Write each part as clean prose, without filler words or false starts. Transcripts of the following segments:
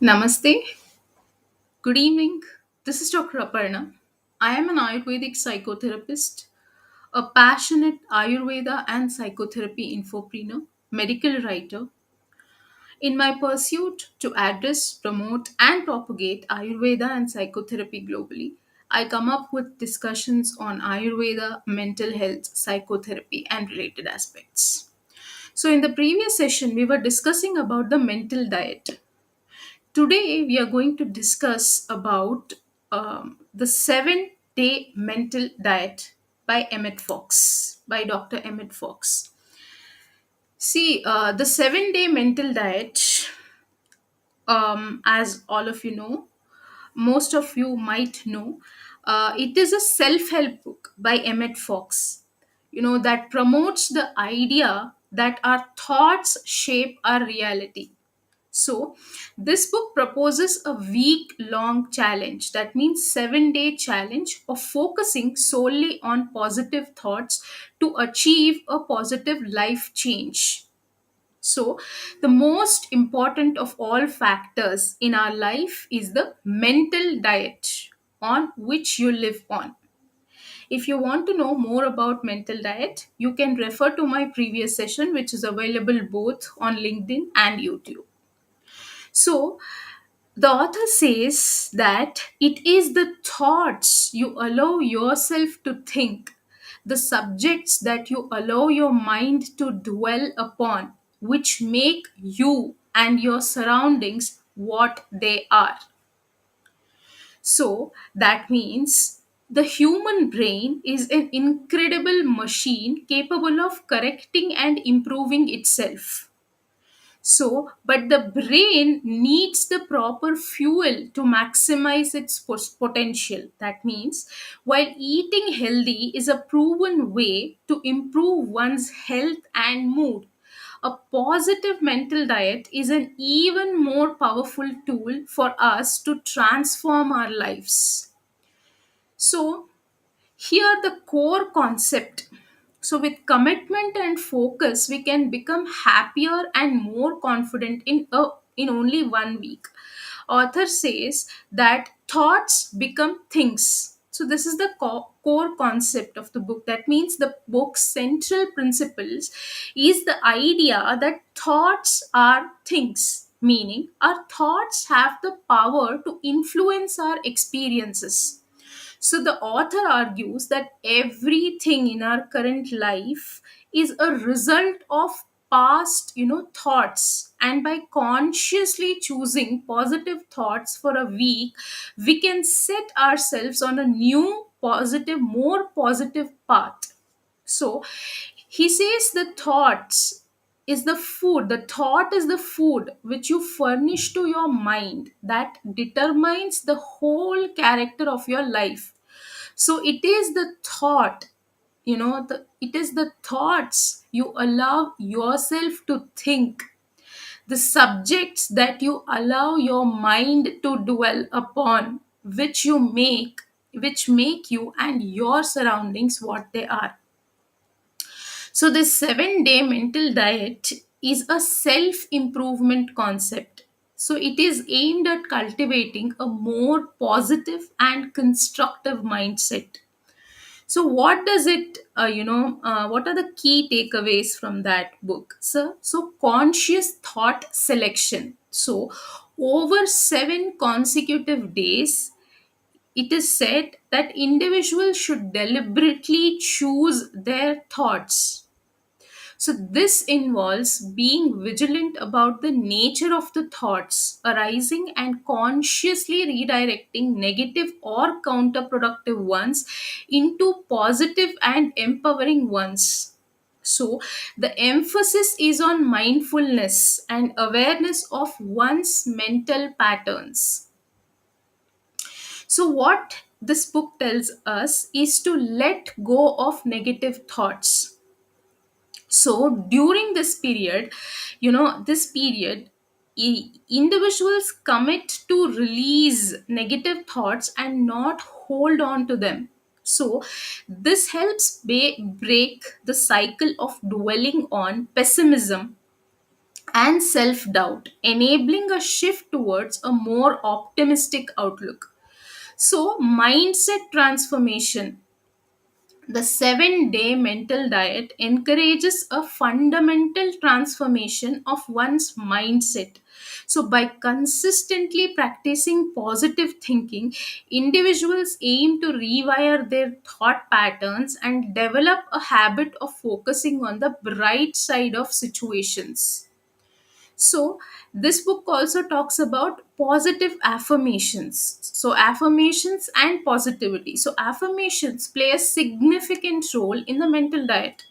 Namaste. Good evening. This is Dr. Aparna. I am an Ayurvedic psychotherapist, a passionate Ayurveda and psychotherapy infopreneur, medical writer. In my pursuit to address, promote, and propagate Ayurveda and psychotherapy globally, I come up with discussions on Ayurveda, mental health, psychotherapy, and related aspects. So, in the previous session, we were discussing about the mental diet. Today, we are going to discuss about the 7-day mental diet by Emmet Fox, by Dr. Emmet Fox. See, the 7-day mental diet, as all of you know, most of you might know, it is a self-help book by Emmet Fox. That promotes the idea that our thoughts shape our reality. So, this book proposes a week long challenge, that means 7-day challenge of focusing solely on positive thoughts to achieve a positive life change. So, the most important of all factors in our life is the mental diet on which you live on. If you want to know more about mental diet, you can refer to my previous session, which is available both on LinkedIn and YouTube. So, the author says that it is the thoughts you allow yourself to think, the subjects that you allow your mind to dwell upon, which make you and your surroundings what they are. So that means the human brain is an incredible machine capable of correcting and improving itself. So, but the brain needs the proper fuel to maximize its potential. That means, while eating healthy is a proven way to improve one's health and mood, a positive mental diet is an even more powerful tool for us to transform our lives. So, here the core concept. So, with commitment and focus, we can become happier and more confident in only 1 week. Author says that thoughts become things. So, this is the core concept of the book. That means the book's central principles is the idea that thoughts are things, meaning our thoughts have the power to influence our experiences. So the author argues that everything in our current life is a result of past, thoughts. And by consciously choosing positive thoughts for a week, we can set ourselves on a new positive, more positive path. So he says the thoughts is the food. The thought is the food which you furnish to your mind that determines the whole character of your life. So it is the thought, it is the thoughts you allow yourself to think, the subjects that you allow your mind to dwell upon, which make you and your surroundings what they are. So, this 7-day mental diet is a self improvement concept. So, it is aimed at cultivating a more positive and constructive mindset. So, what does it, what are the key takeaways from that book? So conscious thought selection. So, over 7 consecutive days, it is said that individuals should deliberately choose their thoughts. So, this involves being vigilant about the nature of the thoughts arising and consciously redirecting negative or counterproductive ones into positive and empowering ones. So, the emphasis is on mindfulness and awareness of one's mental patterns. So, what this book tells us is to let go of negative thoughts. So during this period, individuals commit to release negative thoughts and not hold on to them. So this helps break the cycle of dwelling on pessimism and self doubt, enabling a shift towards a more optimistic outlook. So, mindset transformation. The 7-day mental diet encourages a fundamental transformation of one's mindset. So, by consistently practicing positive thinking, individuals aim to rewire their thought patterns and develop a habit of focusing on the bright side of situations. So, this book also talks about positive affirmations. So, affirmations and positivity. So, affirmations play a significant role in the mental diet.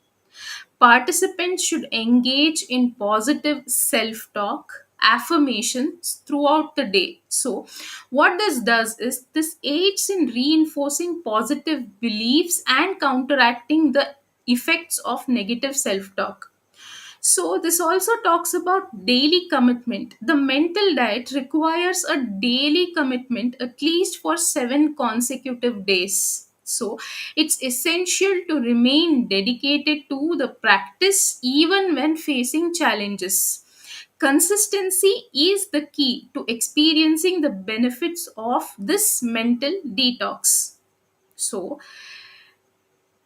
Participants should engage in positive self talk, affirmations throughout the day. So, what this does is this aids in reinforcing positive beliefs and counteracting the effects of negative self talk. So, this also talks about daily commitment. The mental diet requires a daily commitment at least for 7 consecutive days. So, it's essential to remain dedicated to the practice even when facing challenges. Consistency is the key to experiencing the benefits of this mental detox. So,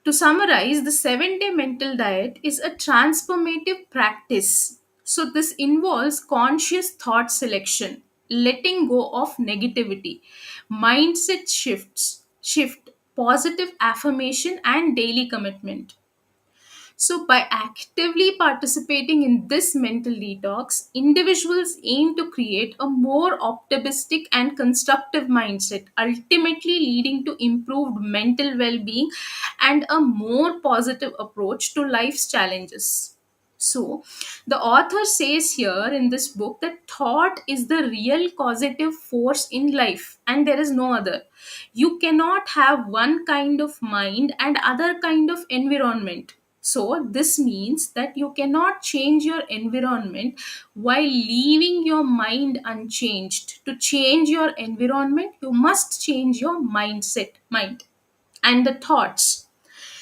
to summarize, the 7-day mental diet is a transformative practice. So, this involves conscious thought selection, letting go of negativity, shift, positive affirmation, and daily commitment. So, by actively participating in this mental detox, individuals aim to create a more optimistic and constructive mindset, ultimately leading to improved mental well being and a more positive approach to life's challenges. So, the author says here in this book that thought is the real causative force in life, and there is no other. You cannot have one kind of mind and other kind of environment. So, this means that you cannot change your environment while leaving your mind unchanged. To change your environment, you must change your mind, and the thoughts.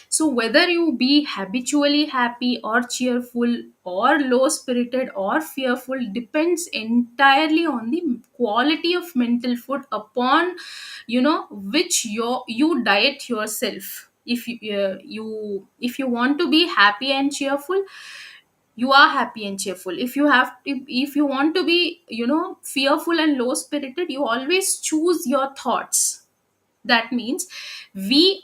So, whether you be habitually happy or cheerful or low spirited or fearful depends entirely on the quality of mental food upon which you diet yourself. If you want to be happy and cheerful, you are happy and cheerful. If you want to be fearful and low spirited, you always choose your thoughts. That means we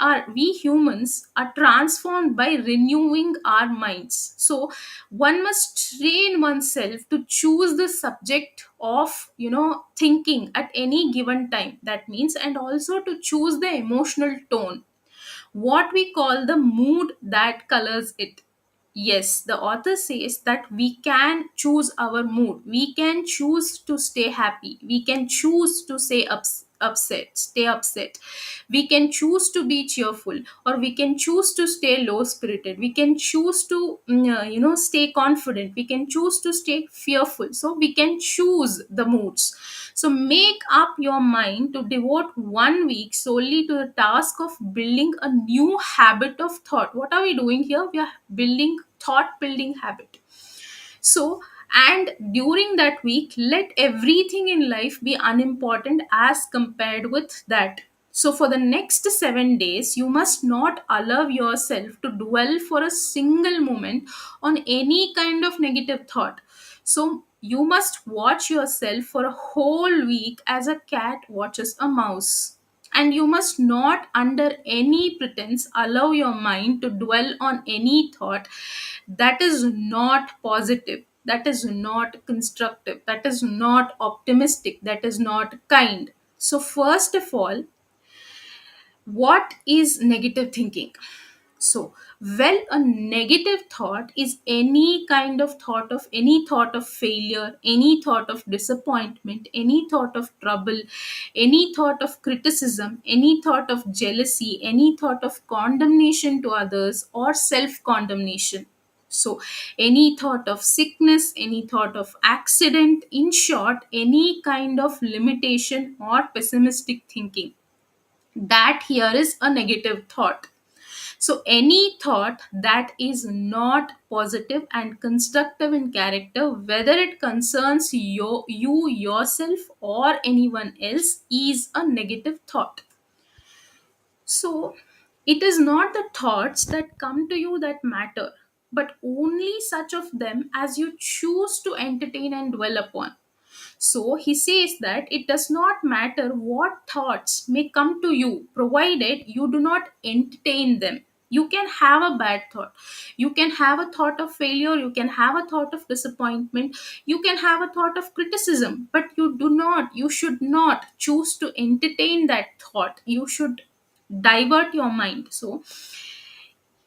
humans are transformed by renewing our minds. So one must train oneself to choose the subject of thinking at any given time. That means, and also to choose the emotional tone, what we call the mood that colors it. Yes, the author says that we can choose our mood. We can choose to stay happy. We can choose to stay upset. We can choose to be cheerful, or we can choose to stay low spirited. We can choose to, stay confident. We can choose to stay fearful. So we can choose the moods. So make up your mind to devote 1 week solely to the task of building a new habit of thought. What are we doing here? We are building thought building habit. So, and during that week, let everything in life be unimportant as compared with that. So, for the next 7 days, you must not allow yourself to dwell for a single moment on any kind of negative thought. So, you must watch yourself for a whole week as a cat watches a mouse. And you must not, under any pretense, allow your mind to dwell on any thought that is not positive, that is not constructive, that is not optimistic, that is not kind. So, first of all, what is negative thinking? So, well, a negative thought is any thought of failure, any thought of disappointment, any thought of trouble, any thought of criticism, any thought of jealousy, any thought of condemnation to others, or self condemnation. So, any thought of sickness, any thought of accident, in short, any kind of limitation or pessimistic thinking. That here is a negative thought. So any thought that is not positive and constructive in character, whether it concerns you yourself or anyone else, is a negative thought. So it is not the thoughts that come to you that matter, but only such of them as you choose to entertain and dwell upon. So he says that it does not matter what thoughts may come to you, provided you do not entertain them. You can have a bad thought. You can have a thought of failure. You can have a thought of disappointment. You can have a thought of criticism, but you should not choose to entertain that thought. You should divert your mind. So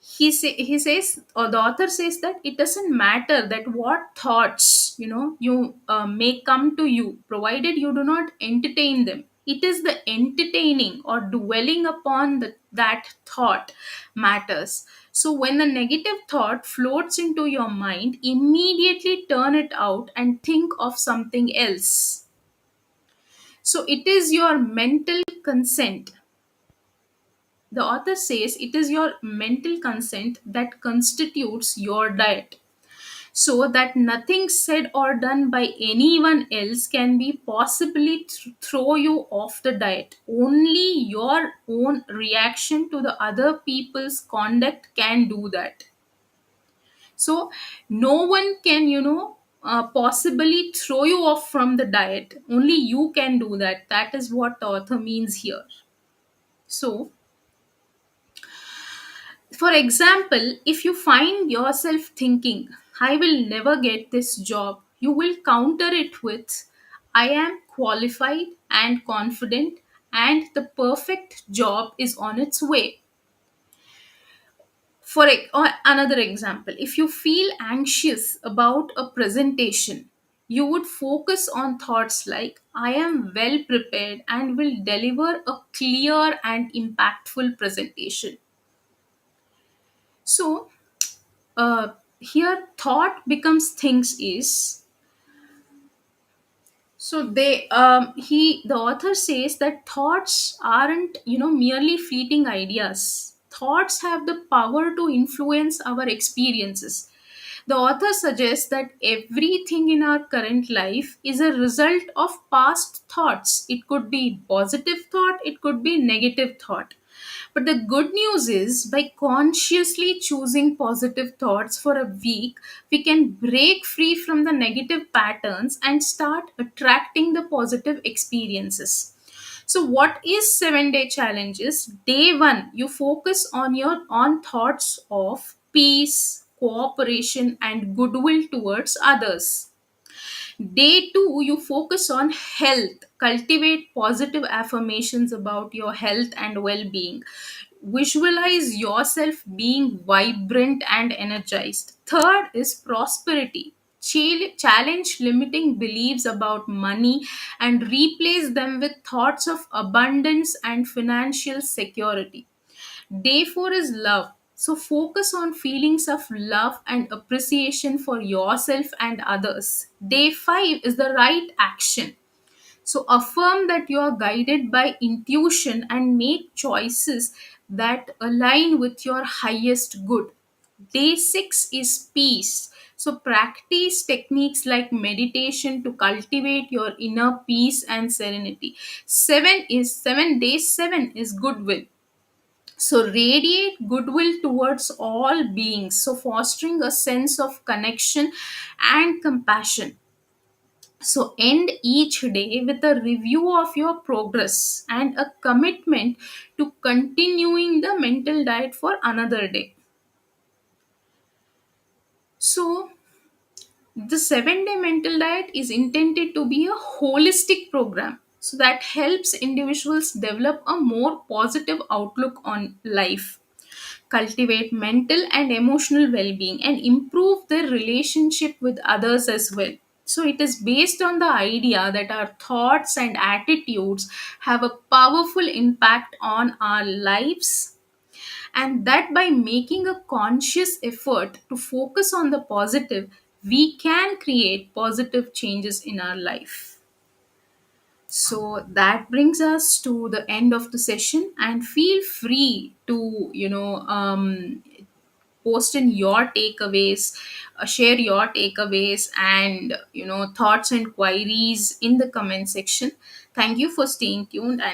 he says, or the author says, that it doesn't matter that what thoughts you may come to you, provided you do not entertain them. It is the entertaining or dwelling upon that thought matters. So when the negative thought floats into your mind, immediately turn it out and think of something else. So it is your mental consent. The author says it is your mental consent that constitutes your diet, so that nothing said or done by anyone else can be possibly throw you off the diet. Only your own reaction to the other people's conduct can do that. So no one can, possibly throw you off from the diet. Only you can do that. That is what the author means here. So, for example, if you find yourself thinking, I will never get this job, you will counter it with, I am qualified and confident, and the perfect job is on its way. Or another example, if you feel anxious about a presentation, you would focus on thoughts like, I am well prepared and will deliver a clear and impactful presentation. So, here thought becomes things is, so they he the author says that thoughts aren't, merely fleeting ideas. Thoughts have the power to influence our experiences. The author suggests that everything in our current life is a result of past thoughts. It could be positive thought, it could be negative thought. But the good news is, by consciously choosing positive thoughts for a week, we can break free from the negative patterns and start attracting the positive experiences. So what is 7-day challenges? Day 1, you focus on your on thoughts of peace, cooperation and goodwill towards others. Day 2, you focus on health. Cultivate positive affirmations about your health and well being. Visualize yourself being vibrant and energized. Third is prosperity. Challenge limiting beliefs about money and replace them with thoughts of abundance and financial security. Day 4 is love. So focus on feelings of love and appreciation for yourself and others. Day 5 is the right action. So affirm that you are guided by intuition and make choices that align with your highest good. Day 6 is peace. So practice techniques like meditation to cultivate your inner peace and serenity. 7 is goodwill. So radiate goodwill towards all beings. So fostering a sense of connection and compassion. So end each day with a review of your progress and a commitment to continuing the mental diet for another day. So the 7-day mental diet is intended to be a holistic program, so that helps individuals develop a more positive outlook on life, cultivate mental and emotional well being, and improve their relationship with others as well. So, it is based on the idea that our thoughts and attitudes have a powerful impact on our lives, and that by making a conscious effort to focus on the positive, we can create positive changes in our life. So that brings us to the end of the session, and feel free to, post in your takeaways, share your takeaways and thoughts and queries in the comment section. Thank you for staying tuned, and